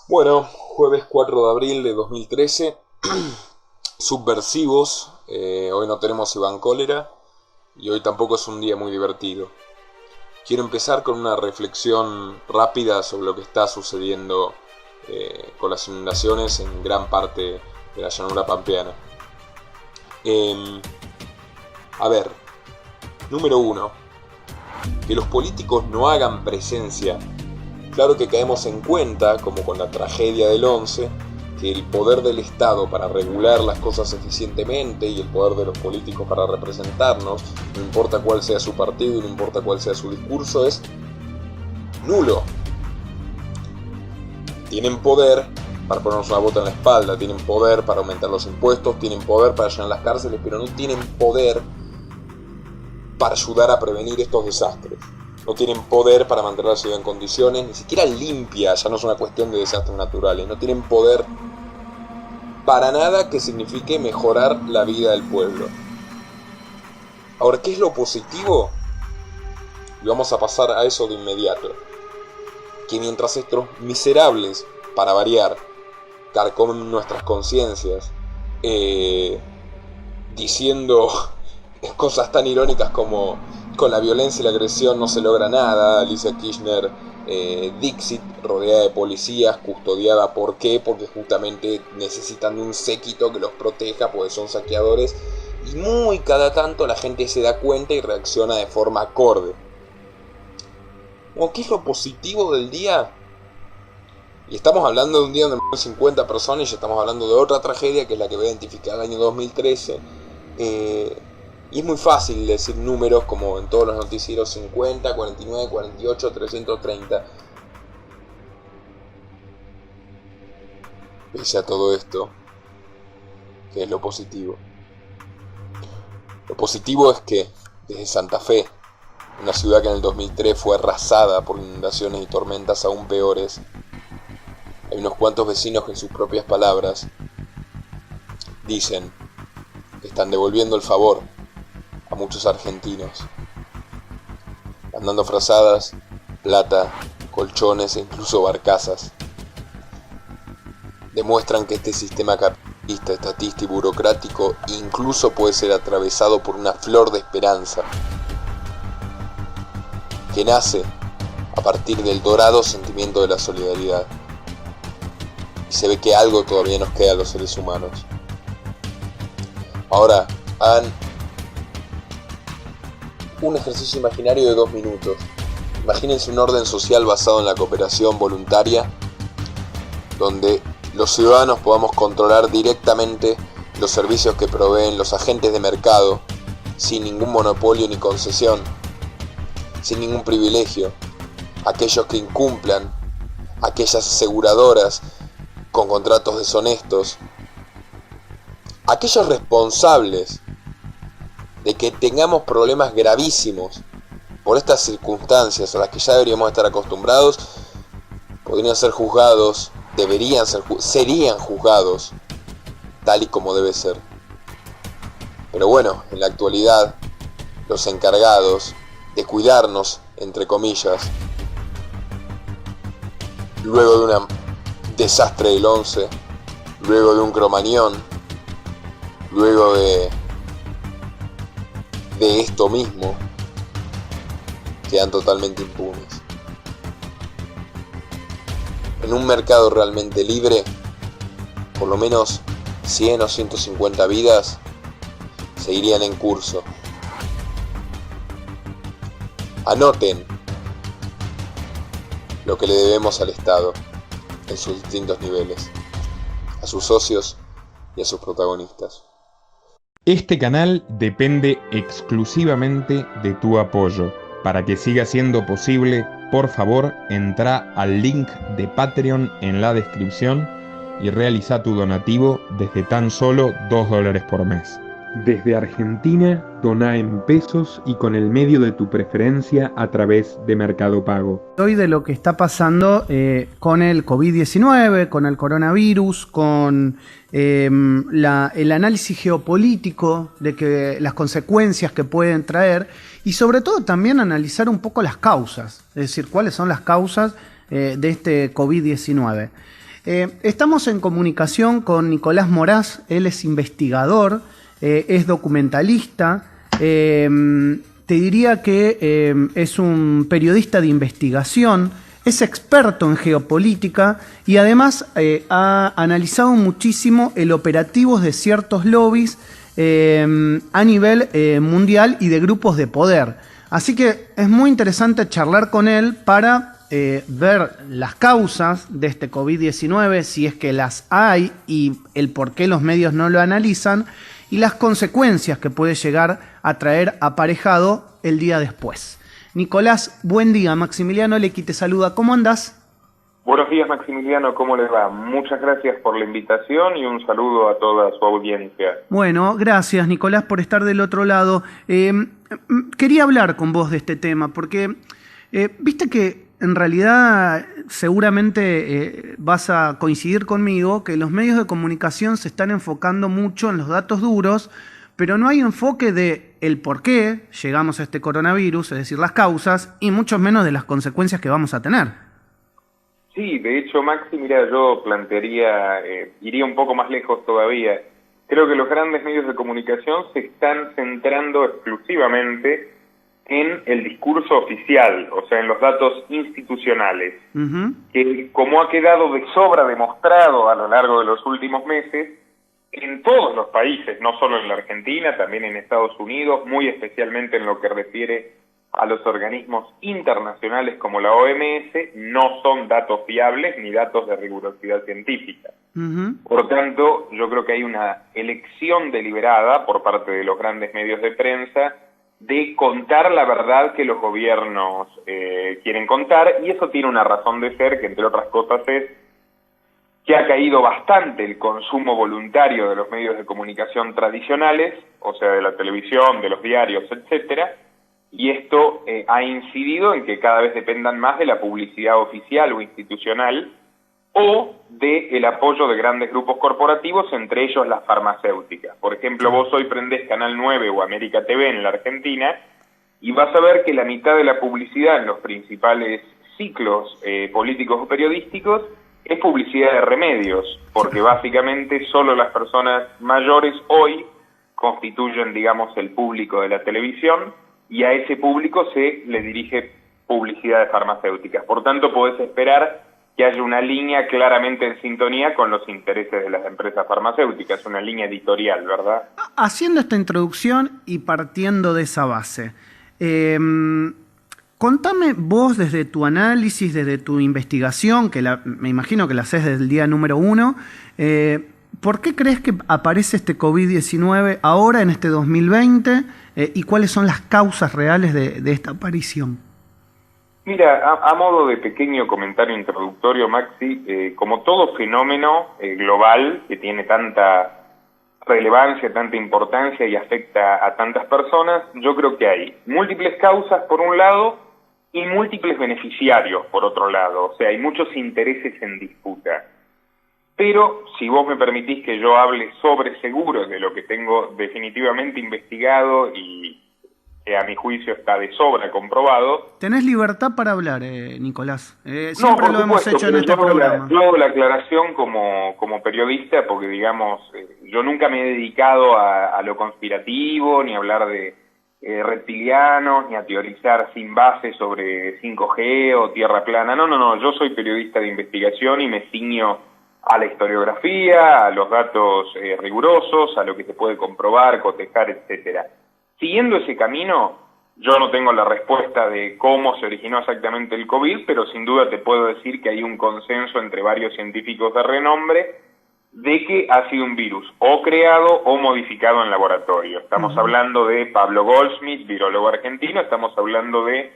Bueno, jueves 4 de abril de 2013, subversivos, hoy no tenemos Iván Cólera y hoy tampoco es un día muy divertido. Quiero empezar con una reflexión rápida sobre lo que está sucediendo con las inundaciones en gran parte de la llanura pampeana. A ver, número 1, que los políticos no hagan presencia. Claro que caemos en cuenta, como con la tragedia del 11, que el poder del Estado para regular las cosas eficientemente y el poder de los políticos para representarnos, no importa cuál sea su partido y no importa cuál sea su discurso, es nulo. Tienen poder para ponernos una bota en la espalda, tienen poder para aumentar los impuestos, tienen poder para llenar las cárceles, pero no tienen poder para ayudar a prevenir estos desastres. No tienen poder para mantener la ciudad en condiciones, ni siquiera limpia, ya no es una cuestión de desastres naturales. No tienen poder para nada que signifique mejorar la vida del pueblo. Ahora, ¿qué es lo positivo? Y vamos a pasar a eso de inmediato. Que mientras estos miserables, para variar, carcomen nuestras conciencias, diciendo cosas tan irónicas como con la violencia y la agresión no se logra nada, Alicia Kirchner, Dixit, rodeada de policías, custodiada. ¿Por qué? Porque justamente necesitan de un séquito que los proteja, porque son saqueadores, y muy cada tanto la gente se da cuenta y reacciona de forma acorde. ¿Qué es lo positivo del día? Y estamos hablando de un día donde murieron 50 personas y ya estamos hablando de otra tragedia que es la que voy a identificar el año 2013. Y es muy fácil decir números como en todos los noticieros: 50, 49, 48, 330. Pese a todo esto, ¿qué es lo positivo? Lo positivo es que desde Santa Fe, una ciudad que en el 2003 fue arrasada por inundaciones y tormentas aún peores, hay unos cuantos vecinos que en sus propias palabras dicen que están devolviendo el favor a muchos argentinos, mandando frazadas, plata, colchones e incluso barcazas. Demuestran que este sistema capitalista, estatista y burocrático incluso puede ser atravesado por una flor de esperanza que nace a partir del dorado sentimiento de la solidaridad. Y se ve que algo todavía nos queda a los seres humanos. Ahora, hagan un ejercicio imaginario de 2 minutos. Imagínense un orden social basado en la cooperación voluntaria, donde los ciudadanos podamos controlar directamente los servicios que proveen los agentes de mercado, sin ningún monopolio ni concesión, sin ningún privilegio. Aquellos que incumplan, aquellas aseguradoras con contratos deshonestos, aquellos responsables de que tengamos problemas gravísimos por estas circunstancias a las que ya deberíamos estar acostumbrados, podrían ser juzgados, serían juzgados tal y como debe ser. Pero bueno, en la actualidad, los encargados de cuidarnos, entre comillas, luego de un desastre del 11, luego de un cromañón, luego de esto mismo, quedan totalmente impunes. En un mercado realmente libre, por lo menos 100 o 150 vidas seguirían en curso. Anoten lo que le debemos al Estado en sus distintos niveles, a sus socios y a sus protagonistas. Este canal depende exclusivamente de tu apoyo. Para que siga siendo posible, por favor, entra al link de Patreon en la descripción y realiza tu donativo desde tan solo $2 por mes. Desde Argentina, doná en pesos y con el medio de tu preferencia a través de Mercado Pago. Hoy de lo que está pasando con el COVID-19, con el coronavirus, con el análisis geopolítico de que las consecuencias que pueden traer y sobre todo también analizar un poco las causas, es decir, cuáles son las causas de este COVID-19. Estamos en comunicación con Nicolás Moraz, él es investigador, es documentalista, te diría que es un periodista de investigación, es experto en geopolítica y además ha analizado muchísimo el operativo de ciertos lobbies a nivel mundial y de grupos de poder. Así que es muy interesante charlar con él para ver las causas de este COVID-19, si es que las hay y el por qué los medios no lo analizan, y las consecuencias que puede llegar a traer aparejado el día después. Nicolás, buen día. Maximiliano Lecky te saluda. ¿Cómo andás? Buenos días, Maximiliano. ¿Cómo les va? Muchas gracias por la invitación y un saludo a toda su audiencia. Bueno, gracias, Nicolás, por estar del otro lado. Quería hablar con vos de este tema porque viste que en realidad seguramente vas a coincidir conmigo que los medios de comunicación se están enfocando mucho en los datos duros, pero no hay enfoque de el por qué llegamos a este coronavirus, es decir, las causas, y mucho menos de las consecuencias que vamos a tener. Sí, de hecho, Maxi, mira, yo plantearía, iría un poco más lejos todavía. Creo que los grandes medios de comunicación se están centrando exclusivamente en el discurso oficial, o sea, en los datos institucionales, que como ha quedado de sobra demostrado a lo largo de los últimos meses, en todos los países, no solo en la Argentina, también en Estados Unidos, muy especialmente en lo que refiere a los organismos internacionales como la OMS, no son datos fiables ni datos de rigurosidad científica. Por tanto, yo creo que hay una elección deliberada por parte de los grandes medios de prensa de contar la verdad que los gobiernos quieren contar, y eso tiene una razón de ser, que entre otras cosas es que ha caído bastante el consumo voluntario de los medios de comunicación tradicionales, o sea, de la televisión, de los diarios, etcétera, y esto ha incidido en que cada vez dependan más de la publicidad oficial o institucional o del apoyo de grandes grupos corporativos, entre ellos las farmacéuticas. Por ejemplo, vos hoy prendés Canal 9 o América TV en la Argentina y vas a ver que la mitad de la publicidad en los principales ciclos políticos o periodísticos es publicidad de remedios, porque básicamente solo las personas mayores hoy constituyen, digamos, el público de la televisión, y a ese público se le dirige publicidad de farmacéuticas. Por tanto, podés esperar que haya una línea claramente en sintonía con los intereses de las empresas farmacéuticas, una línea editorial, ¿verdad? Haciendo esta introducción y partiendo de esa base, contame vos desde tu análisis, desde tu investigación, que me imagino que la haces desde el día número 1, ¿por qué crees que aparece este COVID-19 ahora en este 2020 y cuáles son las causas reales de esta aparición? Mira, a modo de pequeño comentario introductorio, Maxi, como todo fenómeno global que tiene tanta relevancia, tanta importancia y afecta a tantas personas, yo creo que hay múltiples causas por un lado y múltiples beneficiarios por otro lado, o sea, hay muchos intereses en disputa. Pero, si vos me permitís que yo hable sobre seguros de lo que tengo definitivamente investigado y que a mi juicio está de sobra comprobado. Tenés libertad para hablar, Nicolás. Siempre lo hemos hecho en este programa. Yo hago la aclaración como periodista porque, digamos, yo nunca me he dedicado a lo conspirativo, ni a hablar de reptilianos, ni a teorizar sin base sobre 5G o tierra plana. No, yo soy periodista de investigación y me ciño a la historiografía, a los datos rigurosos, a lo que se puede comprobar, cotejar, etcétera. Siguiendo ese camino, yo no tengo la respuesta de cómo se originó exactamente el COVID, pero sin duda te puedo decir que hay un consenso entre varios científicos de renombre de que ha sido un virus o creado o modificado en laboratorio. Estamos hablando de Pablo Goldschmidt, virólogo argentino, estamos hablando de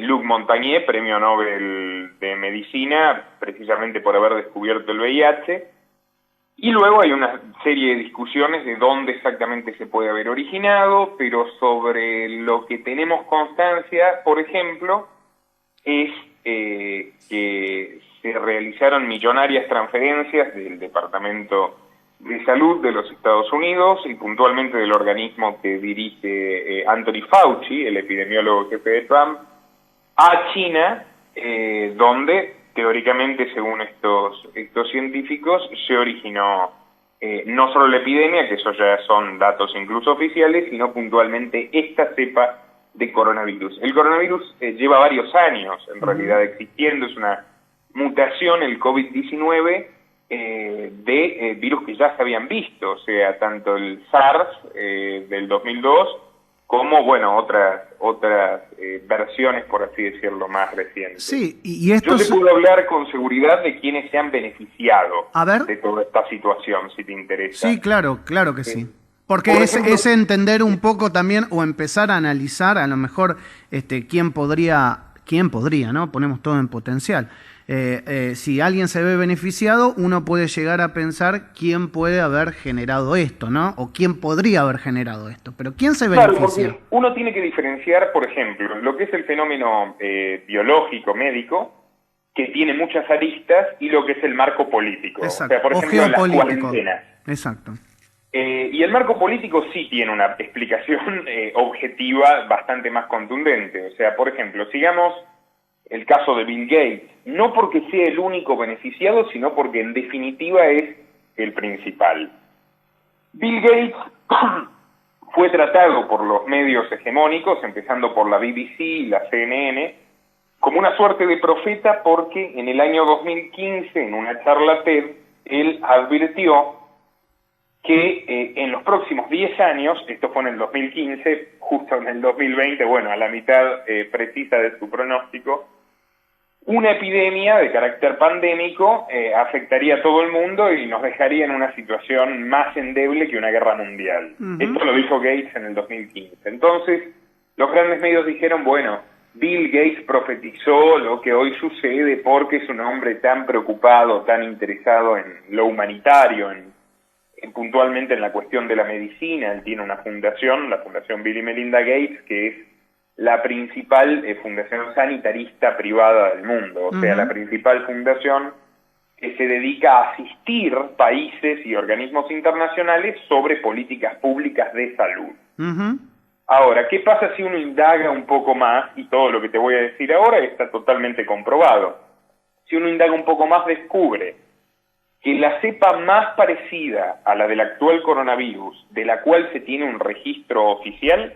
Luc Montagnier, premio Nobel de Medicina, precisamente por haber descubierto el VIH, y luego hay una serie de discusiones de dónde exactamente se puede haber originado, pero sobre lo que tenemos constancia, por ejemplo, es que se realizaron millonarias transferencias del Departamento de Salud de los Estados Unidos y puntualmente del organismo que dirige Anthony Fauci, el epidemiólogo jefe de Trump, a China donde teóricamente, según estos científicos, se originó no solo la epidemia, que eso ya son datos incluso oficiales, sino puntualmente esta cepa de coronavirus. El coronavirus lleva varios años en realidad existiendo, es una mutación, el COVID-19, de virus que ya se habían visto, o sea, tanto el SARS del 2002 como, bueno, otras versiones, por así decirlo, más recientes. Sí, y esto yo te puedo hablar con seguridad de quienes se han beneficiado de toda esta situación, si te interesa. Sí, claro que sí. Porque por ejemplo, es entender un poco también, o empezar a analizar, a lo mejor, quién podría, ¿no? Ponemos todo en potencial. Si alguien se ve beneficiado, uno puede llegar a pensar quién puede haber generado esto, ¿no? O quién podría haber generado esto. Pero ¿quién se beneficia? Claro, uno tiene que diferenciar, por ejemplo, lo que es el fenómeno biológico, médico, que tiene muchas aristas, y lo que es el marco político. Exacto. O sea, por ejemplo, las cuarentenas. Exacto. Y el marco político sí tiene una explicación objetiva bastante más contundente. O sea, por ejemplo, sigamos el caso de Bill Gates, no porque sea el único beneficiado, sino porque en definitiva es el principal. Bill Gates fue tratado por los medios hegemónicos, empezando por la BBC y la CNN, como una suerte de profeta, porque en el año 2015, en una charla TED, él advirtió que en los próximos 10 años, esto fue en el 2015, justo en el 2020, bueno, a la mitad precisa de su pronóstico, una epidemia de carácter pandémico afectaría a todo el mundo y nos dejaría en una situación más endeble que una guerra mundial. Esto lo dijo Gates en el 2015. Entonces, los grandes medios dijeron, bueno, Bill Gates profetizó lo que hoy sucede porque es un hombre tan preocupado, tan interesado en lo humanitario, puntualmente en la cuestión de la medicina. Él tiene una fundación, la Fundación Bill y Melinda Gates, que es la principal fundación sanitarista privada del mundo, o sea, la principal fundación que se dedica a asistir países y organismos internacionales sobre políticas públicas de salud. Ahora, ¿qué pasa si uno indaga un poco más? Y todo lo que te voy a decir ahora está totalmente comprobado. Si uno indaga un poco más, descubre que la cepa más parecida a la del actual coronavirus, de la cual se tiene un registro oficial,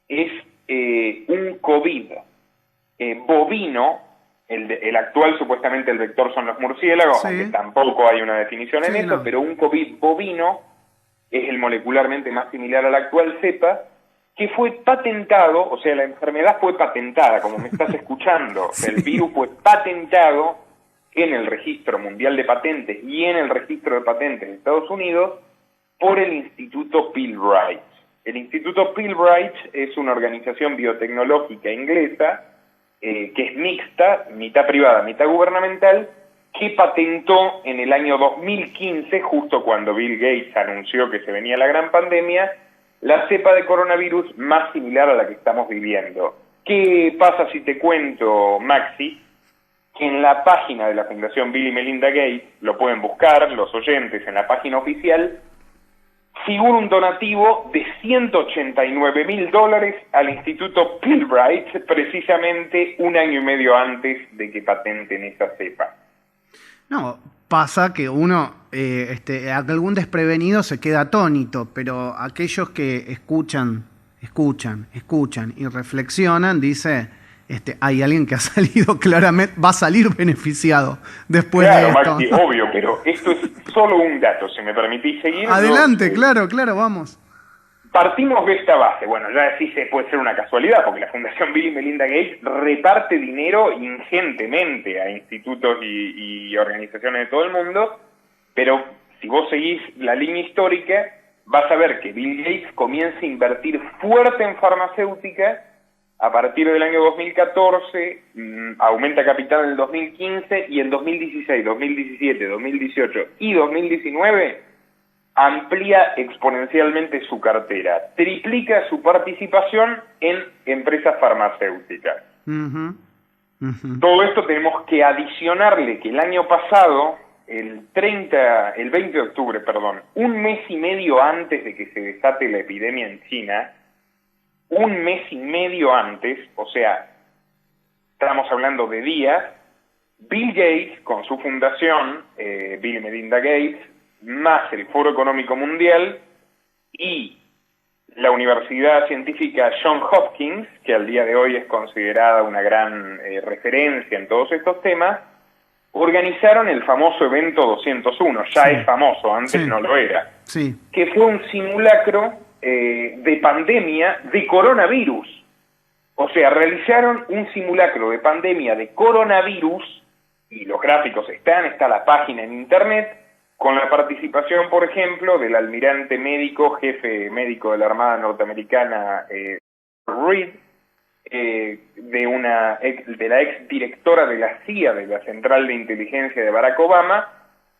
es un COVID bovino. El actual, supuestamente, el vector son los murciélagos, aunque tampoco hay una definición en eso, pero un COVID bovino es el molecularmente más similar a la actual cepa, que fue patentado, o sea, la enfermedad fue patentada, como me estás escuchando, el virus fue patentado en el Registro Mundial de Patentes y en el Registro de Patentes de Estados Unidos por el Instituto Pilbright. El Instituto Pilbright es una organización biotecnológica inglesa que es mixta, mitad privada, mitad gubernamental, que patentó en el año 2015, justo cuando Bill Gates anunció que se venía la gran pandemia, la cepa de coronavirus más similar a la que estamos viviendo. ¿Qué pasa si te cuento, Maxi? Que en la página de la Fundación Bill y Melinda Gates, lo pueden buscar los oyentes en la página oficial, figura un donativo de $189.000 al Instituto Pilbright, precisamente un año y medio antes de que patenten esa cepa. No, pasa que uno, algún desprevenido se queda atónito, pero aquellos que escuchan y reflexionan, dice, hay alguien que ha salido claramente, va a salir beneficiado después de esto. Claro, Maxi, obvio, pero esto es solo un dato, si me permitís seguir. Adelante, claro, vamos. Partimos de esta base. Bueno, ya sí se puede ser una casualidad, porque la Fundación Bill y Melinda Gates reparte dinero ingentemente a institutos y organizaciones de todo el mundo, pero si vos seguís la línea histórica, vas a ver que Bill Gates comienza a invertir fuerte en farmacéutica a partir del año 2014, aumenta capital en el 2015, y en 2016, 2017, 2018 y 2019 amplía exponencialmente su cartera, triplica su participación en empresas farmacéuticas. Todo esto tenemos que adicionarle que el año pasado, el 20 de octubre, un mes y medio antes de que se desate la epidemia en China, un mes y medio antes, o sea, estamos hablando de días, Bill Gates, con su fundación, Bill y Melinda Gates, más el Foro Económico Mundial y la Universidad Científica Johns Hopkins, que al día de hoy es considerada una gran referencia en todos estos temas, organizaron el famoso evento 201, ya es famoso, antes no lo era, que fue un simulacro de pandemia de coronavirus. O sea, realizaron un simulacro de pandemia de coronavirus, y los gráficos está la página en internet, con la participación, por ejemplo, del almirante médico, jefe médico de la Armada Norteamericana, Reed, de la ex directora de la CIA, de la Central de Inteligencia de Barack Obama,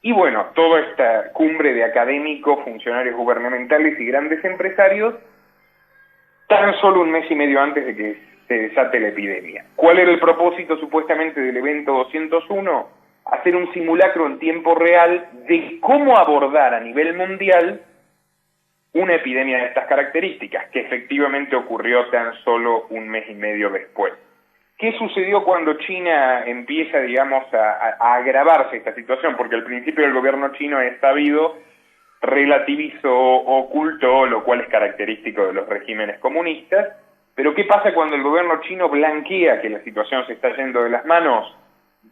y bueno, toda esta cumbre de académicos, funcionarios gubernamentales y grandes empresarios, tan solo un mes y medio antes de que se desate la epidemia. ¿Cuál era el propósito supuestamente del evento 201? Hacer un simulacro en tiempo real de cómo abordar a nivel mundial una epidemia de estas características, que efectivamente ocurrió tan solo un mes y medio después. ¿Qué sucedió cuando China empieza, digamos, a agravarse esta situación? Porque al principio el gobierno chino, es sabido, relativizó, ocultó, lo cual es característico de los regímenes comunistas. Pero ¿qué pasa cuando el gobierno chino blanquea que la situación se está yendo de las manos?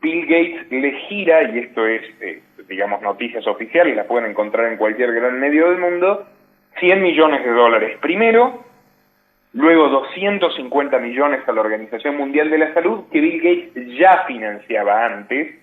Bill Gates le gira, y esto es, digamos, noticias oficiales, las pueden encontrar en cualquier gran medio del mundo, $100 millones primero, luego 250 millones a la Organización Mundial de la Salud, que Bill Gates ya financiaba antes,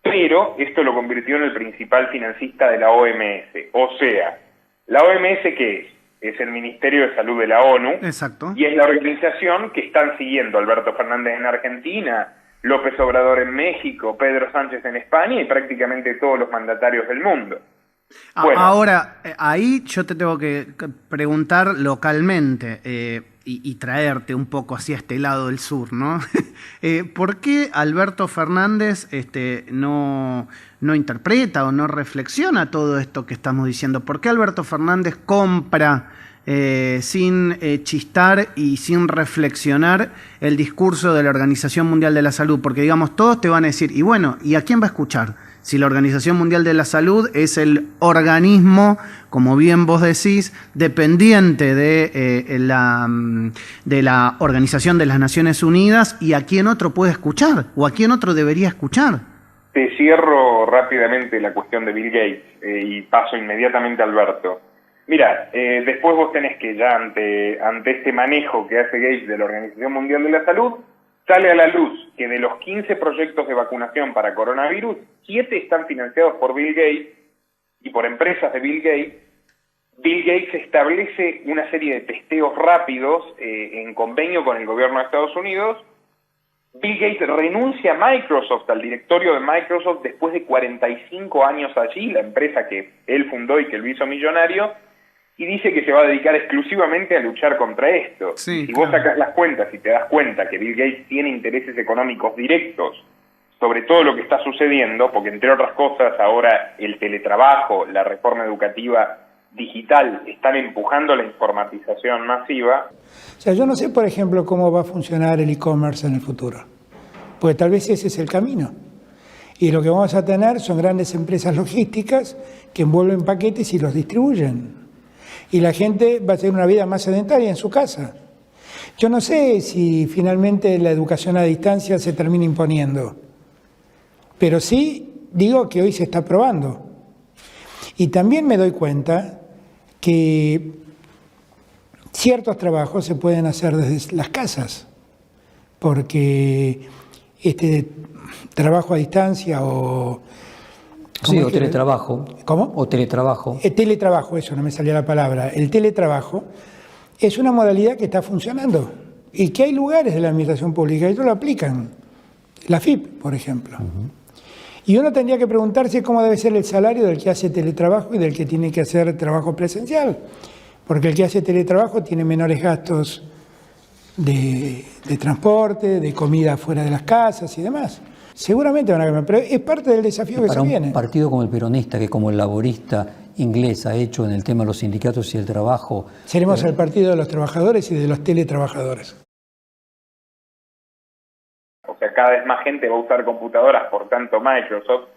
pero esto lo convirtió en el principal financista de la OMS. O sea, ¿la OMS qué es? Es el Ministerio de Salud de la ONU. Exacto. Y es la organización que están siguiendo Alberto Fernández en Argentina, López Obrador en México, Pedro Sánchez en España y prácticamente todos los mandatarios del mundo. Bueno. Ahora, ahí yo te tengo que preguntar localmente y traerte un poco hacia este lado del sur, ¿no? ¿Por qué Alberto Fernández no interpreta o no reflexiona todo esto que estamos diciendo? ¿Por qué Alberto Fernández compra sin chistar y sin reflexionar el discurso de la Organización Mundial de la Salud? Porque, digamos, todos te van a decir, y bueno, ¿y a quién va a escuchar? Si la Organización Mundial de la Salud es el organismo, como bien vos decís, dependiente de la Organización de las Naciones Unidas, ¿y a quién otro puede escuchar? ¿O a quién otro debería escuchar? Te cierro rápidamente la cuestión de Bill Gates y paso inmediatamente a Alberto. Mira, después vos tenés que ya ante este manejo que hace Gates de la Organización Mundial de la Salud, sale a la luz que de los 15 proyectos de vacunación para coronavirus, 7 están financiados por Bill Gates y por empresas de Bill Gates. Bill Gates establece una serie de testeos rápidos en convenio con el gobierno de Estados Unidos. Bill Gates renuncia a Microsoft, al directorio de Microsoft, después de 45 años allí, la empresa que él fundó y que lo hizo millonario, y dice que se va a dedicar exclusivamente a luchar contra esto. Sí, si vos sacás las cuentas y te das cuenta que Bill Gates tiene intereses económicos directos sobre todo lo que está sucediendo, porque entre otras cosas ahora el teletrabajo, la reforma educativa digital están empujando la informatización masiva. O sea, yo no sé, por ejemplo, cómo va a funcionar el e-commerce en el futuro, porque tal vez ese es el camino. Y lo que vamos a tener son grandes empresas logísticas que envuelven paquetes y los distribuyen. Y la gente va a tener una vida más sedentaria en su casa. Yo no sé si finalmente la educación a distancia se termina imponiendo, pero sí digo que hoy se está probando. Y también me doy cuenta que ciertos trabajos se pueden hacer desde las casas, porque este trabajo a distancia o... Sí, o teletrabajo. ¿Cómo? O teletrabajo. El teletrabajo, eso, no me salía la palabra. El teletrabajo es una modalidad que está funcionando y que hay lugares de la administración pública que lo aplican. La FIP, por ejemplo. Y uno tendría que preguntarse cómo debe ser el salario del que hace teletrabajo y del que tiene que hacer trabajo presencial. Porque el que hace teletrabajo tiene menores gastos de transporte, de comida fuera de las casas y demás. Seguramente van a cambiar, pero es parte del desafío que se viene. Para un partido como el peronista, que como el laborista inglés ha hecho en el tema de los sindicatos y el trabajo... Seremos el partido de los trabajadores y de los teletrabajadores. sea, cada vez más gente va a usar computadoras, por tanto Microsoft,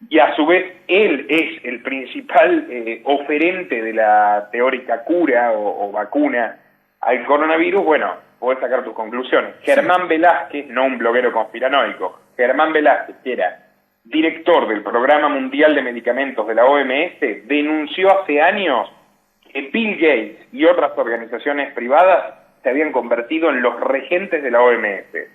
y a su vez él es el principal oferente de la teórica cura o vacuna al coronavirus, bueno, podés sacar tus conclusiones. Germán Velázquez, no un bloguero conspiranoico, Germán Velázquez, que era director del Programa Mundial de Medicamentos de la OMS, denunció hace años que Bill Gates y otras organizaciones privadas se habían convertido en los regentes de la OMS,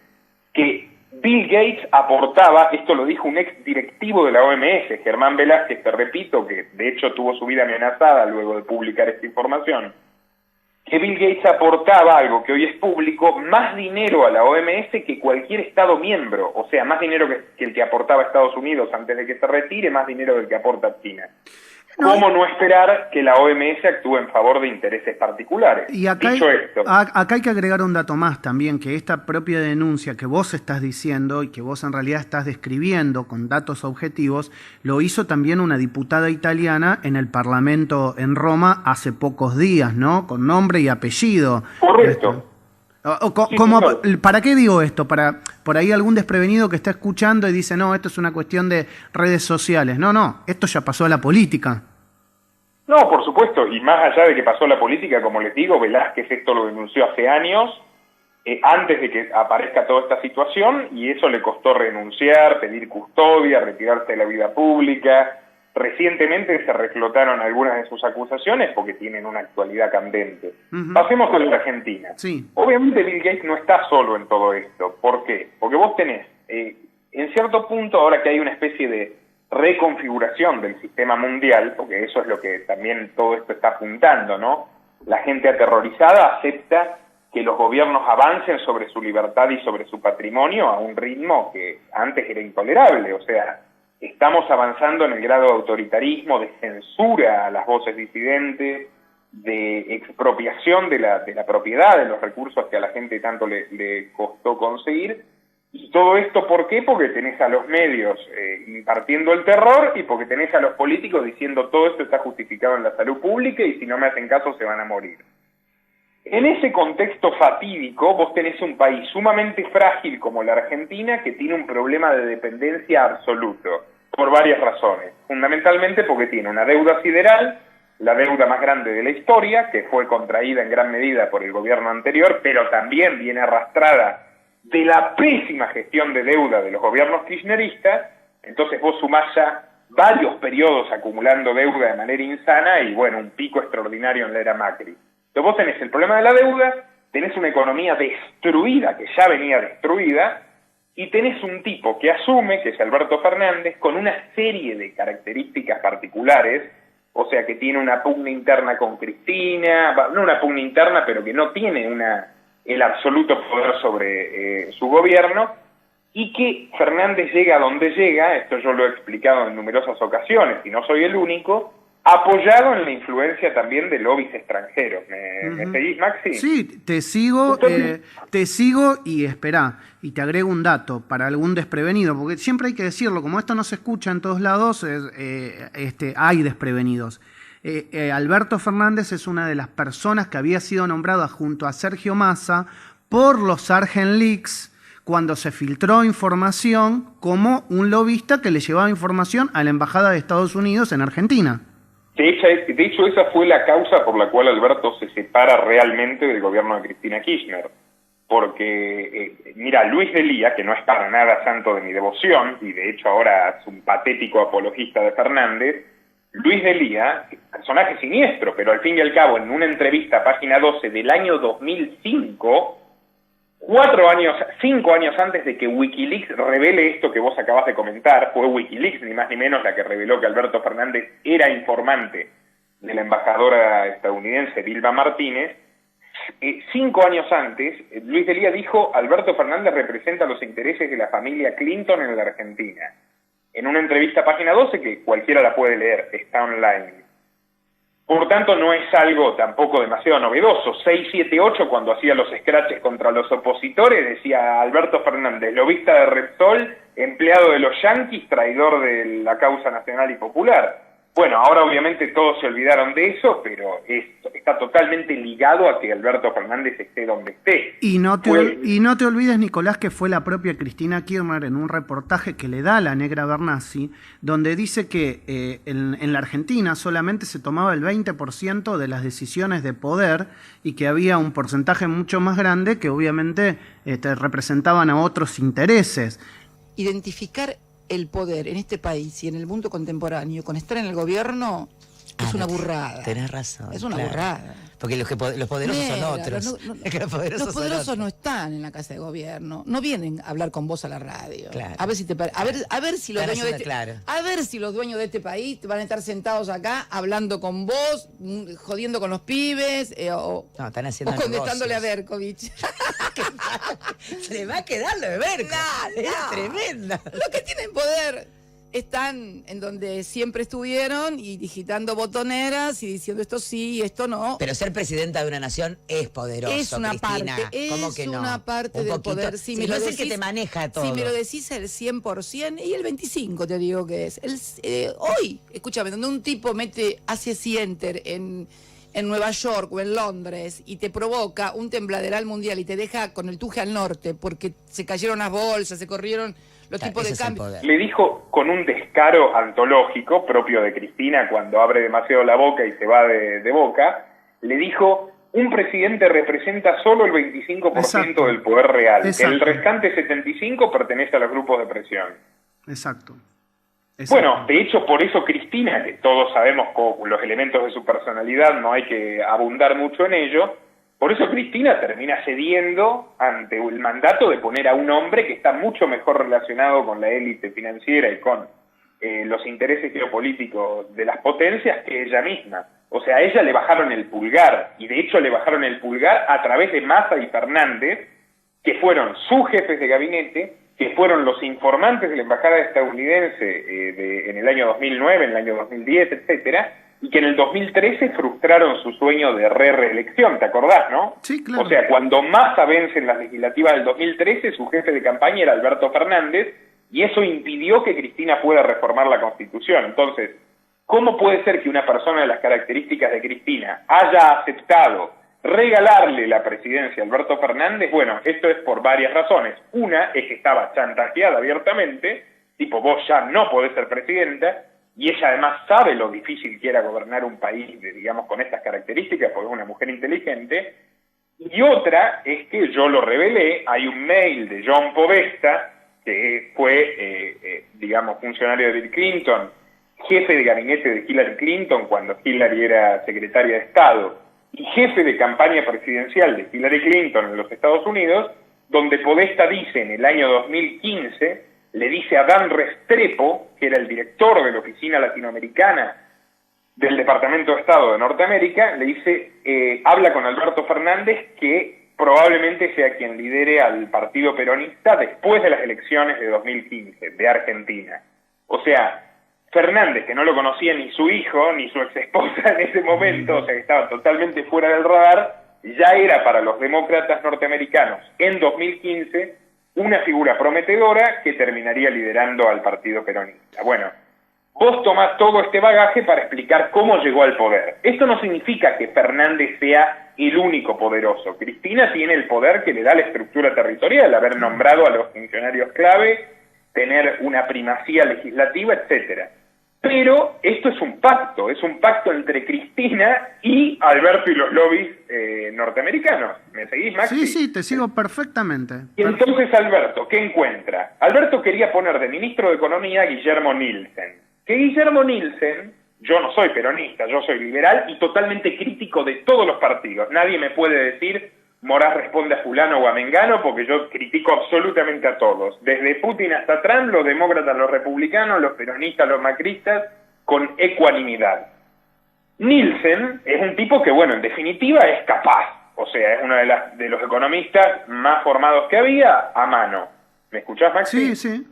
que Bill Gates aportaba, esto lo dijo un ex directivo de la OMS, Germán Velázquez, te repito, que de hecho tuvo su vida amenazada luego de publicar esta información, que Bill Gates aportaba, algo que hoy es público, más dinero a la OMS que cualquier Estado miembro, o sea, más dinero que el que aportaba Estados Unidos antes de que se retire, más dinero del que aporta China. ¿Cómo no esperar que la OMS actúe en favor de intereses particulares? Y acá Dicho esto, acá hay que agregar un dato más también, que esta propia denuncia que vos estás diciendo y que vos en realidad estás describiendo con datos objetivos, lo hizo también una diputada italiana en el Parlamento en Roma hace pocos días, ¿no? Con nombre y apellido. correcto. ¿Para qué digo esto? Para por ahí algún desprevenido que está escuchando y dice, no, esto es una cuestión de redes sociales. No, esto ya pasó a la política. No, por supuesto, y más allá de que pasó la política, como les digo, Velázquez esto lo denunció hace años, antes de que aparezca toda esta situación, y eso le costó renunciar, pedir custodia, retirarse de la vida pública. Recientemente se reflotaron algunas de sus acusaciones porque tienen una actualidad candente. Pasemos a la Argentina. Sí. Obviamente Bill Gates no está solo en todo esto. ¿Por qué? Porque vos tenés, en cierto punto, ahora que hay una especie de reconfiguración del sistema mundial, porque eso es lo que también todo esto está apuntando, ¿no? La gente aterrorizada acepta que los gobiernos avancen sobre su libertad y sobre su patrimonio a un ritmo que antes era intolerable, o sea, estamos avanzando en el grado de autoritarismo, de censura a las voces disidentes, de expropiación de la propiedad, de los recursos que a la gente tanto le costó conseguir. Y todo esto, ¿por qué? Porque tenés a los medios impartiendo el terror y porque tenés a los políticos diciendo todo esto está justificado en la salud pública y si no me hacen caso se van a morir. En ese contexto fatídico, vos tenés un país sumamente frágil como la Argentina que tiene un problema de dependencia absoluto, por varias razones. Fundamentalmente porque tiene una deuda sideral, la deuda más grande de la historia, que fue contraída en gran medida por el gobierno anterior, pero también viene arrastrada de la pésima gestión de deuda de los gobiernos kirchneristas. Entonces vos sumás ya varios periodos acumulando deuda de manera insana y bueno, un pico extraordinario en la era Macri. Entonces vos tenés el problema de la deuda, tenés una economía destruida, que ya venía destruida, y tenés un tipo que asume, que es Alberto Fernández, con una serie de características particulares, o sea que tiene una pugna interna con Cristina, no una pugna interna, pero que no tiene el absoluto poder sobre su gobierno, y que Fernández llega a donde llega, esto yo lo he explicado en numerosas ocasiones, y no soy el único, apoyado en la influencia también de lobbies extranjeros. ¿Me seguís, Maxi? Sí, te sigo y esperá, y te agrego un dato para algún desprevenido, porque siempre hay que decirlo, como esto no se escucha en todos lados, hay desprevenidos. Alberto Fernández es una de las personas que había sido nombrada junto a Sergio Massa por los Argent Leaks cuando se filtró información como un lobista que le llevaba información a la Embajada de Estados Unidos en Argentina. De hecho, esa fue la causa por la cual Alberto se separa realmente del gobierno de Cristina Kirchner. Porque, mira, Luis de Lía, que no es para nada santo de mi devoción, y de hecho ahora es un patético apologista de Fernández, Luis de Lía, personaje siniestro, pero al fin y al cabo, en una entrevista a Página 12 del año 2005, 5 años antes de que Wikileaks revele esto que vos acabas de comentar, fue Wikileaks ni más ni menos la que reveló que Alberto Fernández era informante de la embajadora estadounidense Vilma Martínez. 5 años antes, Luis de Lía dijo: Alberto Fernández representa los intereses de la familia Clinton en la Argentina. En una entrevista a Página 12, que cualquiera la puede leer, está online. Por tanto, no es algo tampoco demasiado novedoso. 678, cuando hacía los scratches contra los opositores, decía Alberto Fernández, lobista de Repsol, empleado de los yanquis, traidor de la causa nacional y popular. Bueno, ahora obviamente todos se olvidaron de eso, pero está totalmente ligado a que Alberto Fernández esté donde esté. Y no te olvides, Nicolás, que fue la propia Cristina Kirchner en un reportaje que le da a la Negra Bernasi, donde dice que en la Argentina solamente se tomaba el 20% de las decisiones de poder y que había un porcentaje mucho más grande que obviamente representaban a otros intereses. Identificar el poder en este país y en el mundo contemporáneo con estar en el gobierno es una burrada. Tenés razón. Es una burrada. Porque los poderosos son otros. Los poderosos no están en la casa de gobierno, no vienen a hablar con vos a la radio. Claro. A ver si los dueños de este país van a estar sentados acá hablando con vos, jodiendo con los pibes, o contestándole a Berkovich. Se le va a quedar lo de Berkovich. Es tremenda. Los que tienen poder están en donde siempre estuvieron y digitando botoneras y diciendo esto sí y esto no. Pero ser presidenta de una nación es poderoso, es una Cristina. parte, ¿Cómo que no? una parte del poder. Si me lo decís, que te maneja todo. Si me lo decís el 100% y el 25% te digo que es. Hoy, escúchame, donde un tipo hace así enter en Nueva York o en Londres y te provoca un tembladeral mundial y te deja con el tuje al norte porque se cayeron las bolsas, se corrieron los tipos de cambio. Le dijo con un descaro antológico propio de Cristina cuando abre demasiado la boca y se va de boca, le dijo: un presidente representa solo el 25% Exacto. del poder real. Exacto. El restante 75% pertenece a los grupos de presión. Exacto. Bueno, de hecho, por eso Cristina, que todos sabemos los elementos de su personalidad, no hay que abundar mucho en ello, por eso Cristina termina cediendo ante el mandato de poner a un hombre que está mucho mejor relacionado con la élite financiera y con los intereses geopolíticos de las potencias que ella misma. O sea, a ella le bajaron el pulgar, y de hecho le bajaron el pulgar a través de Massa y Fernández, que fueron sus jefes de gabinete, que fueron los informantes de la embajada estadounidense en el año 2009, en el año 2010, etcétera, y que en el 2013 frustraron su sueño de reelección, ¿te acordás, no? Sí, claro. O sea, cuando Massa vence en las legislativas del 2013, su jefe de campaña era Alberto Fernández, y eso impidió que Cristina pueda reformar la Constitución. Entonces, ¿cómo puede ser que una persona de las características de Cristina haya aceptado regalarle la presidencia a Alberto Fernández? Bueno, esto es por varias razones. Una es que estaba chantajeada abiertamente, tipo, vos ya no podés ser presidenta, y ella además sabe lo difícil que era gobernar un país, digamos, con estas características, porque es una mujer inteligente. Y otra es que yo lo revelé, hay un mail de John Podesta, que fue, digamos, funcionario de Bill Clinton, jefe de gabinete de Hillary Clinton cuando Hillary era secretaria de Estado, y jefe de campaña presidencial de Hillary Clinton en los Estados Unidos, donde Podesta dice en el año 2015, le dice a Dan Restrepo, que era el director de la Oficina Latinoamericana del Departamento de Estado de Norteamérica, le dice, habla con Alberto Fernández, que probablemente sea quien lidere al partido peronista después de las elecciones de 2015, de Argentina. O sea, Fernández, que no lo conocía ni su hijo, ni su exesposa en ese momento, o sea que estaba totalmente fuera del radar, ya era para los demócratas norteamericanos en 2015 una figura prometedora que terminaría liderando al partido peronista. Bueno, vos tomás todo este bagaje para explicar cómo llegó al poder. Esto no significa que Fernández sea el único poderoso. Cristina tiene el poder que le da la estructura territorial, haber nombrado a los funcionarios clave, tener una primacía legislativa, etcétera. Pero esto es un pacto entre Cristina y Alberto y los lobbies norteamericanos. ¿Me seguís, Maxi? Sí, te sigo perfectamente. Y entonces Alberto, ¿qué encuentra? Alberto quería poner de ministro de Economía a Guillermo Nielsen. Que Guillermo Nielsen, yo no soy peronista, yo soy liberal y totalmente crítico de todos los partidos. Nadie me puede decir, Morás responde a fulano o a mengano, porque yo critico absolutamente a todos. Desde Putin hasta Trump, los demócratas, los republicanos, los peronistas, los macristas, con ecuanimidad. Nielsen es un tipo que, bueno, en definitiva es capaz. O sea, es uno de los economistas más formados que había a mano. ¿Me escuchás, Maxi? Sí.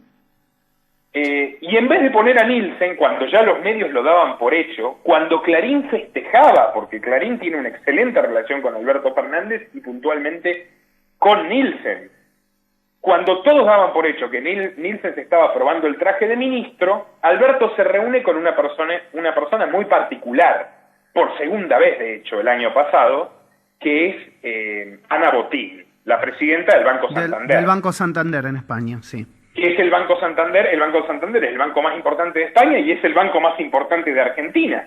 Y en vez de poner a Nielsen, cuando ya los medios lo daban por hecho, cuando Clarín festejaba, porque Clarín tiene una excelente relación con Alberto Fernández y puntualmente con Nielsen, Cuando todos daban por hecho que Nielsen se estaba probando el traje de ministro, Alberto se reúne con una persona muy particular, por segunda vez de hecho el año pasado, que es Ana Botín, la presidenta del Banco Santander. Del Banco Santander en España, sí. Que es el Banco Santander es el banco más importante de España y es el banco más importante de Argentina.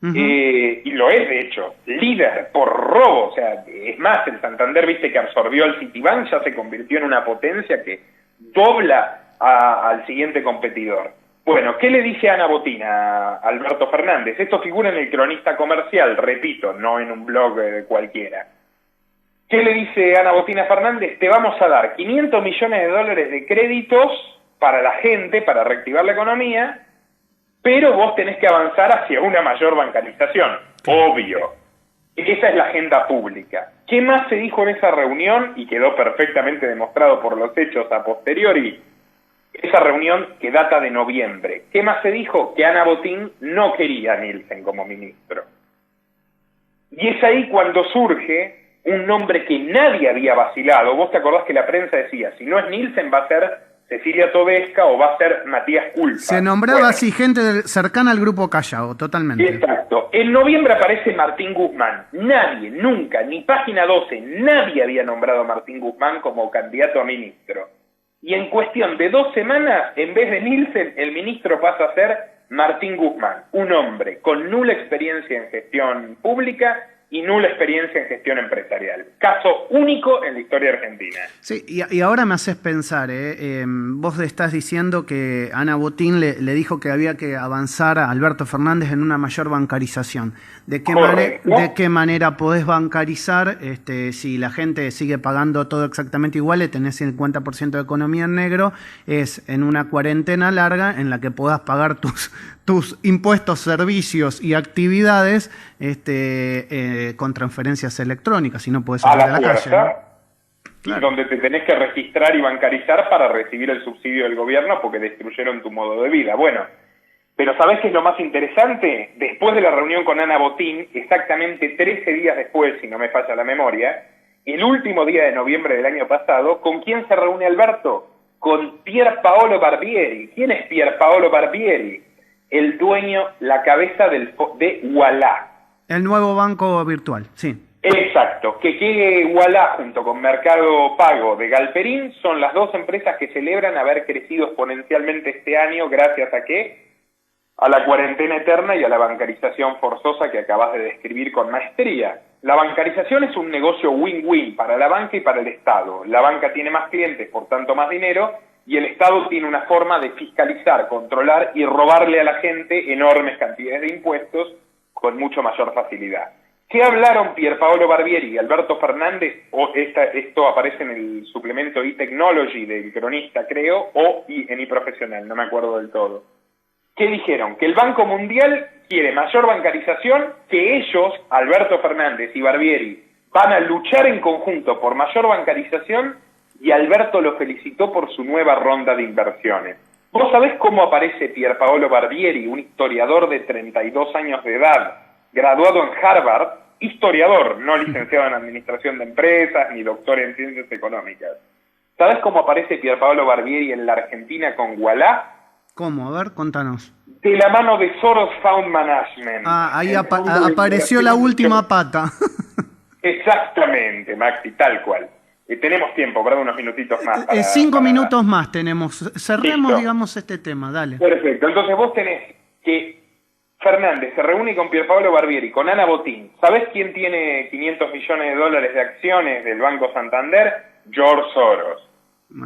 Y lo es, de hecho, líder por robo. O sea, es más, el Santander, viste, que absorbió al Citibank, ya se convirtió en una potencia que dobla al siguiente competidor. Bueno, ¿qué le dice Ana Botín a Alberto Fernández? Esto figura en el Cronista Comercial, repito, no en un blog cualquiera. ¿Qué le dice Ana Botín a Fernández? Te vamos a dar 500 millones de dólares de créditos para la gente, para reactivar la economía, pero vos tenés que avanzar hacia una mayor bancarización, obvio. Esa es la agenda pública. ¿Qué más se dijo en esa reunión? Y quedó perfectamente demostrado por los hechos a posteriori. Esa reunión que data de noviembre. ¿Qué más se dijo? Que Ana Botín no quería a Nielsen como ministro. Y es ahí cuando surge un nombre que nadie había vacilado. Vos te acordás que la prensa decía, si no es Nielsen va a ser Cecilia Todesca o va a ser Matías Culpa. Se nombraba así gente cercana al grupo Callao, totalmente. Exacto. En noviembre aparece Martín Guzmán. Nadie, nunca, ni Página 12, nadie había nombrado a Martín Guzmán como candidato a ministro. Y en cuestión de 2 semanas, en vez de Nielsen, el ministro pasa a ser Martín Guzmán, un hombre con nula experiencia en gestión pública y nula experiencia en gestión empresarial. Caso único en la historia argentina. Sí, y ahora me haces pensar, vos estás diciendo que Ana Botín le dijo que había que avanzar a Alberto Fernández en una mayor bancarización. ¿De qué manera podés bancarizar si la gente sigue pagando todo exactamente igual y tenés el 50% de economía en negro? Es en una cuarentena larga en la que podás pagar tus impuestos, servicios y actividades con transferencias electrónicas, si no podés salir a la calle, ¿no? Claro. Donde te tenés que registrar y bancarizar para recibir el subsidio del gobierno porque destruyeron tu modo de vida. Bueno, pero ¿sabés qué es lo más interesante? Después de la reunión con Ana Botín, exactamente 13 días después, si no me falla la memoria, el último día de noviembre del año pasado, ¿con quién se reúne Alberto? Con Pierpaolo Barbieri. ¿Quién es Pierpaolo Barbieri? El dueño, la cabeza de Ualá. El nuevo banco virtual, sí. Exacto, que Ualá junto con Mercado Pago de Galperín son las 2 empresas que celebran haber crecido exponencialmente este año gracias a ¿qué? A la cuarentena eterna y a la bancarización forzosa que acabas de describir con maestría. La bancarización es un negocio win-win para la banca y para el Estado. La banca tiene más clientes, por tanto más dinero, y el Estado tiene una forma de fiscalizar, controlar y robarle a la gente enormes cantidades de impuestos con mucho mayor facilidad. ¿Qué hablaron Pierpaolo Barbieri y Alberto Fernández? Esto aparece en el suplemento eTechnology del Cronista, creo, o en eProfesional, no me acuerdo del todo. ¿Qué dijeron? Que el Banco Mundial quiere mayor bancarización, que ellos, Alberto Fernández y Barbieri, van a luchar en conjunto por mayor bancarización, y Alberto lo felicitó por su nueva ronda de inversiones. ¿Vos sabés cómo aparece Pierpaolo Barbieri, un historiador de 32 años de edad, graduado en Harvard, historiador, no licenciado en Administración de Empresas ni doctor en Ciencias Económicas? ¿Sabés cómo aparece Pierpaolo Barbieri en la Argentina con Ualá? ¿Cómo? A ver, contanos. De la mano de Soros Fund Management. Ahí apareció la última pata. Exactamente, Maxi, tal cual. Tenemos tiempo, ¿verdad? Unos minutitos más. 5 minutos más tenemos. Cerremos, Listo. Digamos, este tema, dale. Perfecto, entonces vos tenés que Fernández se reúne con Pierpaolo Barbieri, con Ana Botín. ¿Sabés quién tiene 500 millones de dólares de acciones del Banco Santander? George Soros.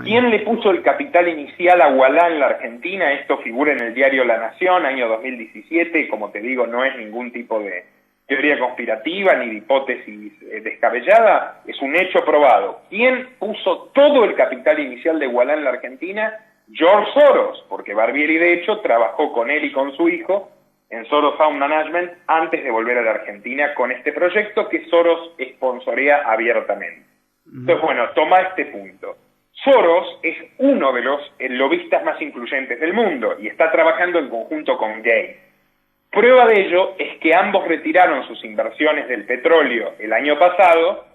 ¿Quién le puso el capital inicial a Ualá en la Argentina? Esto figura en el diario La Nación, año 2017, como te digo, no es ningún tipo de teoría conspirativa ni de hipótesis descabellada, es un hecho probado. ¿Quién puso todo el capital inicial de Ualá en la Argentina? George Soros, porque Barbieri de hecho trabajó con él y con su hijo en Soros Fund Management antes de volver a la Argentina con este proyecto que Soros sponsorea abiertamente. Entonces, bueno, toma este punto. Soros es uno de los lobistas más influyentes del mundo y está trabajando en conjunto con Gates. Prueba de ello es que ambos retiraron sus inversiones del petróleo el año pasado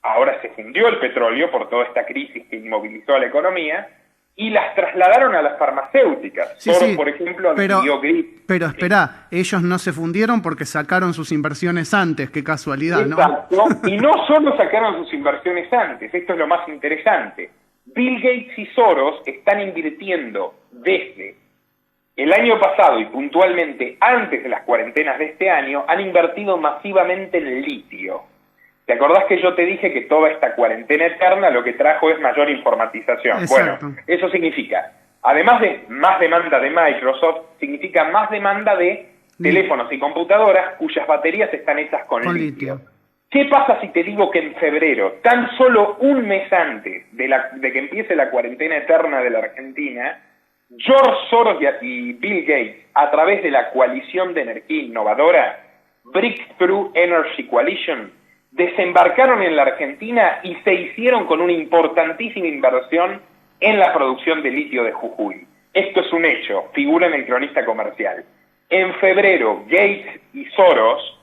ahora se fundió el petróleo por toda esta crisis que inmovilizó a la economía, y las trasladaron a las farmacéuticas. Sí, Soros, sí, por ejemplo, adquirió Grip. pero espera, ellos no se fundieron porque sacaron sus inversiones antes, qué casualidad, ¿no? Exacto, y no solo sacaron sus inversiones antes, esto es lo más interesante. Bill Gates y Soros están invirtiendo desde el año pasado y puntualmente antes de las cuarentenas de este año, han invertido masivamente en el litio. ¿Te acordás que yo te dije que toda esta cuarentena eterna lo que trajo es mayor informatización? Exacto. Bueno, eso significa, además de más demanda de Microsoft, significa más demanda de teléfonos y computadoras cuyas baterías están hechas con litio. ¿Qué pasa si te digo que en febrero, tan solo un mes antes de que empiece la cuarentena eterna de la Argentina, George Soros y Bill Gates, a través de la coalición de energía innovadora, Breakthrough Energy Coalition, desembarcaron en la Argentina y se hicieron con una importantísima inversión en la producción de litio de Jujuy? Esto es un hecho, figura en el Cronista Comercial. En febrero, Gates y Soros,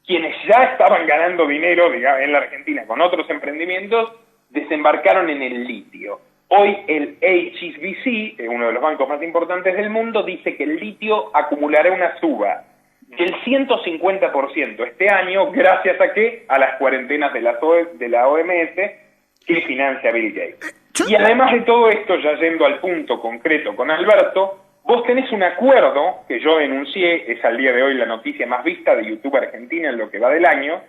quienes ya estaban ganando dinero, digamos, en la Argentina con otros emprendimientos, desembarcaron en el litio. Hoy el HSBC, uno de los bancos más importantes del mundo, dice que el litio acumulará una suba del 150% este año, gracias a ¿qué? A las cuarentenas de la OMS que financia Bill Gates. Y además de todo esto, ya yendo al punto concreto con Alberto, vos tenés un acuerdo que yo denuncié, es al día de hoy la noticia más vista de YouTube Argentina en lo que va del año,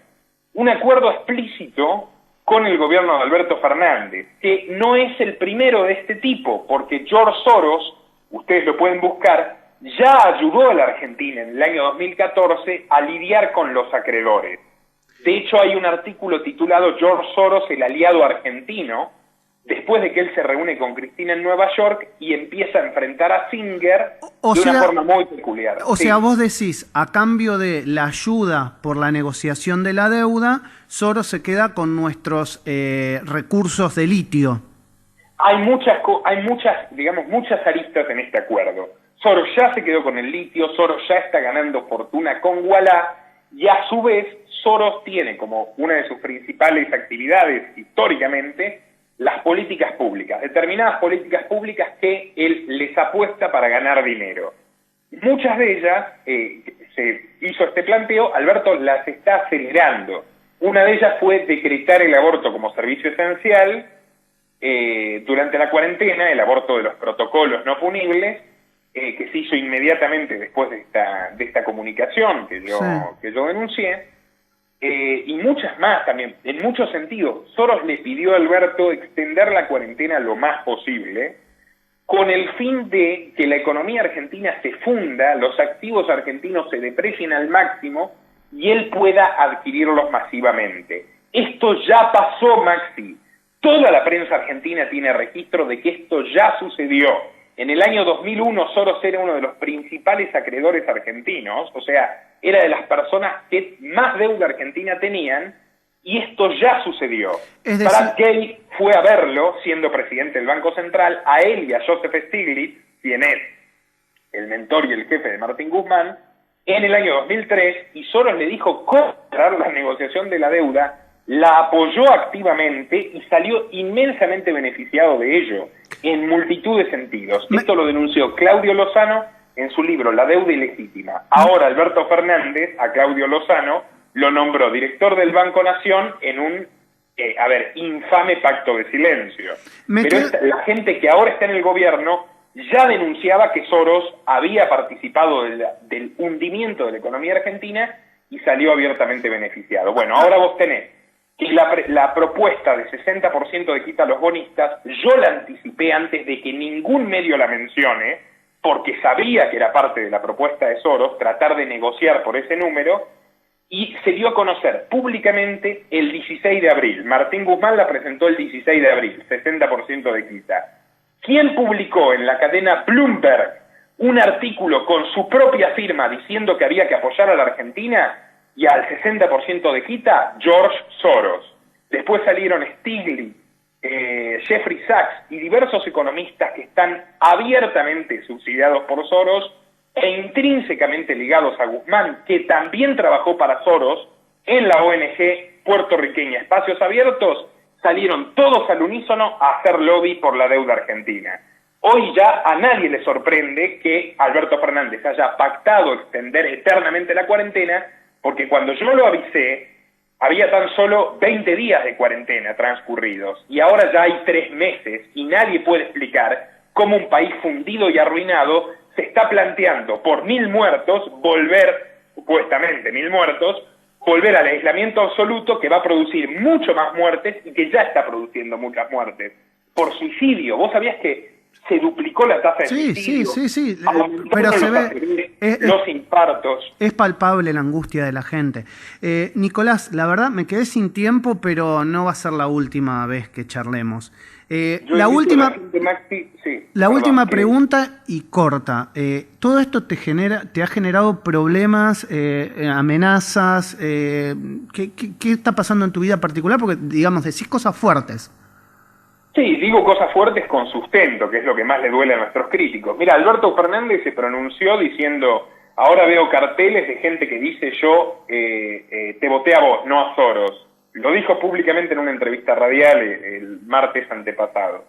un acuerdo explícito con el gobierno de Alberto Fernández, que no es el primero de este tipo, porque George Soros, ustedes lo pueden buscar, ya ayudó a la Argentina en el año 2014 a lidiar con los acreedores. De hecho, hay un artículo titulado George Soros, el aliado argentino, después de que él se reúne con Cristina en Nueva York y empieza a enfrentar a Singer de una forma muy peculiar. O sea, vos decís, a cambio de la ayuda por la negociación de la deuda, Soros se queda con nuestros recursos de litio. Hay muchas, digamos, muchas aristas en este acuerdo. Soros ya se quedó con el litio, Soros ya está ganando fortuna con Ualá, y a su vez Soros tiene como una de sus principales actividades históricamente las políticas públicas, determinadas políticas públicas que él les apuesta para ganar dinero. Muchas de ellas, se hizo este planteo, Alberto las está acelerando. Una de ellas fue decretar el aborto como servicio esencial durante la cuarentena, el aborto de los protocolos no punibles, que se hizo inmediatamente después de esta comunicación que yo denuncié, y muchas más también, en muchos sentidos. Soros le pidió a Alberto extender la cuarentena lo más posible, con el fin de que la economía argentina se funda, los activos argentinos se deprecien al máximo y él pueda adquirirlos masivamente. Esto ya pasó, Maxi. Toda la prensa argentina tiene registro de que esto ya sucedió. En el año 2001 Soros era uno de los principales acreedores argentinos, o sea, era de las personas que más deuda argentina tenían, y esto ya sucedió. Es decir, Brad Gay fue a verlo, siendo presidente del Banco Central, a él y a Joseph Stiglitz, quien es el mentor y el jefe de Martín Guzmán, en el año 2003, y Soros le dijo cómo cerrar la negociación de la deuda, la apoyó activamente y salió inmensamente beneficiado de ello, en multitud de sentidos. Esto lo denunció Claudio Lozano en su libro La deuda ilegítima. Ahora Alberto Fernández, a Claudio Lozano, lo nombró director del Banco Nación en un, infame pacto de silencio. La gente que ahora está en el gobierno ya denunciaba que Soros había participado del hundimiento de la economía argentina y salió abiertamente beneficiado. Bueno, ahora vos tenés que la propuesta de 60% de quita a los bonistas, yo la anticipé antes de que ningún medio la mencione, porque sabía que era parte de la propuesta de Soros, tratar de negociar por ese número, y se dio a conocer públicamente el 16 de abril. Martín Guzmán la presentó el 16 de abril, 60% de quita. ¿Quién publicó en la cadena Bloomberg un artículo con su propia firma diciendo que había que apoyar a la Argentina y al 60% de quita? George Soros. Después salieron Stiglitz, Jeffrey Sachs y diversos economistas que están abiertamente subsidiados por Soros e intrínsecamente ligados a Guzmán, que también trabajó para Soros en la ONG puertorriqueña, Espacios Abiertos, salieron todos al unísono a hacer lobby por la deuda argentina. Hoy ya a nadie le sorprende que Alberto Fernández haya pactado extender eternamente la cuarentena, porque cuando yo lo avisé, había tan solo 20 días de cuarentena transcurridos, y ahora ya hay 3 meses, y nadie puede explicar cómo un país fundido y arruinado se está planteando por 1000 muertos, supuestamente 1000 muertos, volver al aislamiento absoluto que va a producir mucho más muertes y que ya está produciendo muchas muertes. Por suicidio, ¿vos sabías que se duplicó la tasa de suicidio? Sí. Pero se ve... los infartos. Es palpable la angustia de la gente. Nicolás, la verdad me quedé sin tiempo, pero no va a ser la última vez que charlemos. La última pregunta y corta. ¿Todo esto te ha generado problemas, amenazas? ¿Qué está pasando en tu vida particular? Porque, digamos, decís cosas fuertes. Sí, digo cosas fuertes con sustento, que es lo que más le duele a nuestros críticos. Mira, Alberto Fernández se pronunció diciendo, ahora veo carteles de gente que dice yo te voté a vos, no a Soros. Lo dijo públicamente en una entrevista radial el martes antepasado.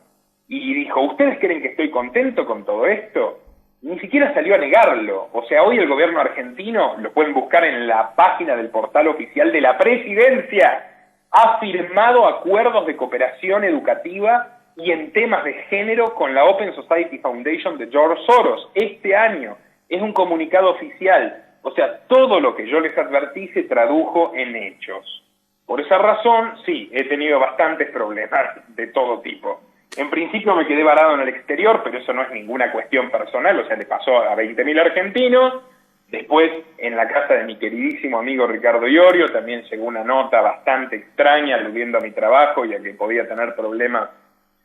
Y dijo, ¿ustedes creen que estoy contento con todo esto? Ni siquiera salió a negarlo. O sea, hoy el gobierno argentino, lo pueden buscar en la página del portal oficial de la presidencia, ha firmado acuerdos de cooperación educativa y en temas de género con la Open Society Foundation de George Soros. Este año es un comunicado oficial. O sea, todo lo que yo les advertí se tradujo en hechos. Por esa razón, sí, he tenido bastantes problemas de todo tipo. En principio me quedé varado en el exterior, pero eso no es ninguna cuestión personal, o sea, le pasó a 20.000 argentinos. Después, en la casa de mi queridísimo amigo Ricardo Iorio, también llegó una nota bastante extraña aludiendo a mi trabajo y a que podía tener problemas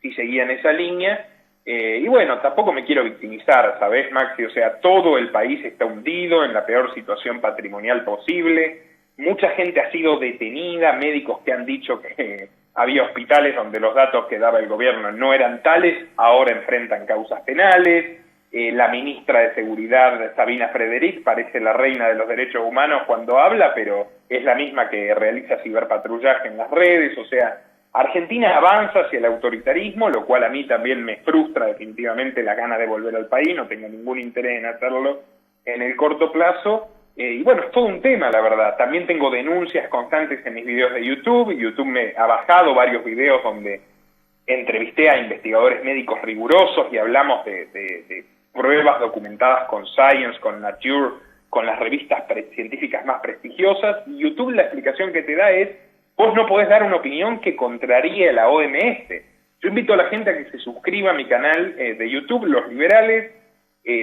si seguía en esa línea. Y bueno, tampoco me quiero victimizar, ¿sabés, Maxi? O sea, todo el país está hundido en la peor situación patrimonial posible. Mucha gente ha sido detenida, médicos que han dicho que había hospitales donde los datos que daba el gobierno no eran tales, ahora enfrentan causas penales. La ministra de Seguridad, Sabina Frederick, parece la reina de los derechos humanos cuando habla, pero es la misma que realiza ciberpatrullaje en las redes. O sea, Argentina avanza hacia el autoritarismo, lo cual a mí también me frustra definitivamente la gana de volver al país, no tengo ningún interés en hacerlo en el corto plazo. Y bueno, es todo un tema, la verdad. También tengo denuncias constantes en mis videos de YouTube. YouTube me ha bajado varios videos donde entrevisté a investigadores médicos rigurosos y hablamos de pruebas documentadas con Science, con Nature, con las revistas científicas más prestigiosas. Y YouTube la explicación que te da es, vos no podés dar una opinión que contraríe a la OMS. Yo invito a la gente a que se suscriba a mi canal de YouTube, Los Liberales,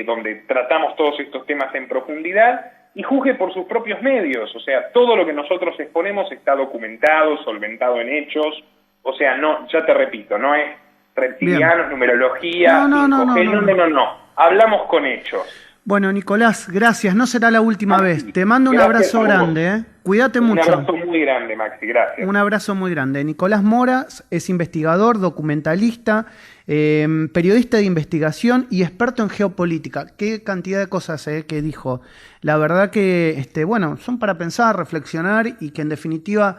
donde tratamos todos estos temas en profundidad, y juzgue por sus propios medios. O sea, todo lo que nosotros exponemos está documentado, solventado en hechos. O sea, no, ya te repito, no es reptilianos, numerología, no. Hablamos con hechos. Bueno, Nicolás, gracias. No será la última vez. Te mando un abrazo grande, ¿eh? Cuídate mucho. Un abrazo muy grande, Maxi. Gracias. Un abrazo muy grande. Nicolás Mora es investigador, documentalista, periodista de investigación y experto en geopolítica. Qué cantidad de cosas que dijo. La verdad que, bueno, son para pensar, reflexionar y que en definitiva,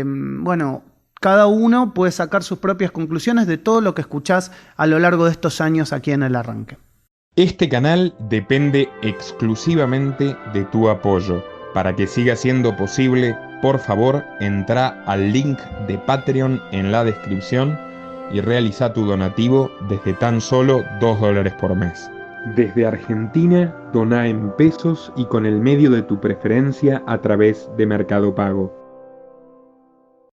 bueno, cada uno puede sacar sus propias conclusiones de todo lo que escuchás a lo largo de estos años aquí en El Arranque. Este canal depende exclusivamente de tu apoyo. Para que siga siendo posible, por favor, entra al link de Patreon en la descripción y realiza tu donativo desde tan solo $2 por mes. Desde Argentina, dona en pesos y con el medio de tu preferencia a través de Mercado Pago.